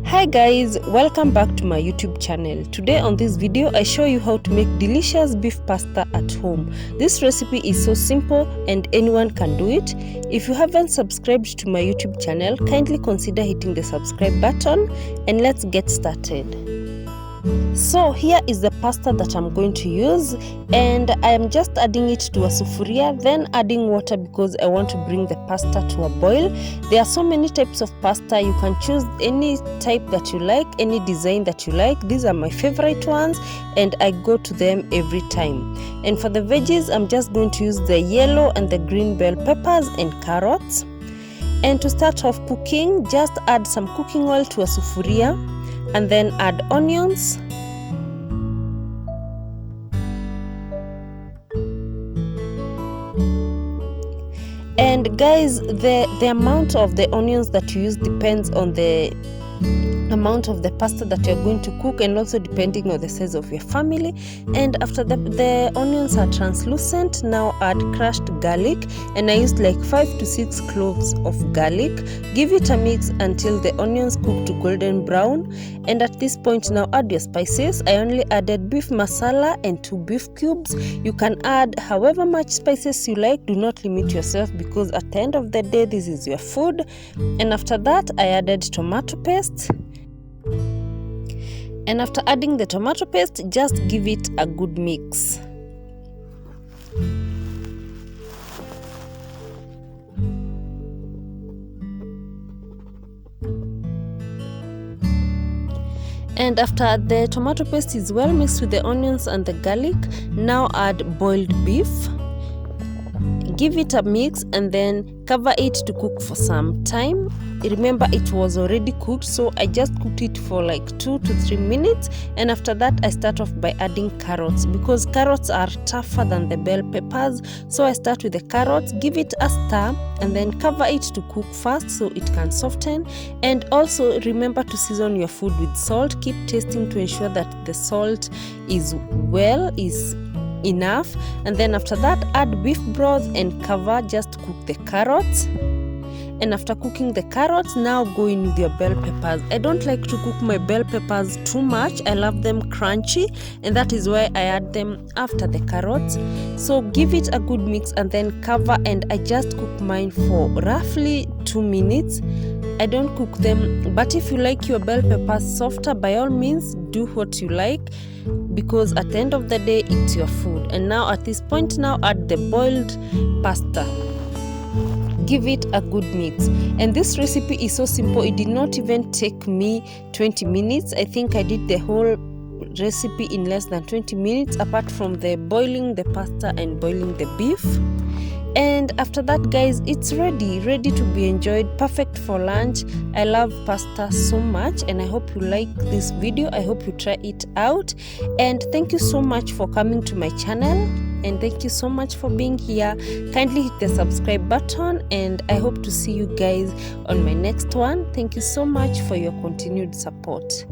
Hi guys, welcome back to my YouTube channel. Today on this video I show you how to make delicious beef pasta at home. This recipe is so simple and anyone can do it. If you haven't subscribed to my YouTube channel, kindly consider hitting the subscribe button and let's get started. So here is the pasta that I'm going to use, and I am just adding it to a sufuria, then adding water because I want to bring the pasta to a boil. There are so many types of pasta. You can choose any type that you like, any design that you like. These are my favorite ones and I go to them every time. And for the veggies, I'm just going to use the yellow and the green bell peppers and carrots. And to start off cooking, just add some cooking oil to a sufuria and then add onions, and guys, the amount of the onions that you use depends on the amount of the pasta that you're going to cook, and also depending on the size of your family. And after the onions are translucent, now add crushed garlic, and I used like 5 to 6 cloves of garlic. Give it a mix until the onions cook to golden brown, and at this point now add your spices. I only added beef masala and 2 beef cubes. You can add however much spices you like. Do not limit yourself because at the end of the day this is your food. And after that I added tomato paste. And after adding the tomato paste, just give it a good mix. And after the tomato paste is well mixed with the onions and the garlic, now add boiled beef. Give it a mix and then cover it to cook for some time. Remember, it was already cooked, so I just cooked it for like 2 to 3 minutes. And after that I start off by adding carrots because carrots are tougher than the bell peppers. So I start with the carrots, give it a stir and then cover it to cook fast so it can soften. And also remember to season your food with salt. Keep tasting to ensure that the salt is enough. And then after that add beef broth and cover, just cook the carrots. And after cooking the carrots, now go in with your bell peppers. I don't like to cook my bell peppers too much. I love them crunchy, and that is why I add them after the carrots. So give it a good mix and then cover, and I just cook mine for roughly 2 minutes. I don't cook them, but if you like your bell peppers softer, by all means do what you like, because at the end of the day it's your food. And now at this point now add the boiled pasta. Give it a good mix. And this recipe is so simple, it did not even take me 20 minutes. I think I did the whole recipe in less than 20 minutes, apart from the boiling the pasta and boiling the beef. And after that guys, it's ready to be enjoyed, perfect for lunch. I love pasta so much and I hope you like this video. I hope you try it out, and thank you so much for coming to my channel, and thank you so much for being here. Kindly hit the subscribe button, and I hope to see you guys on my next one. Thank you so much for your continued support.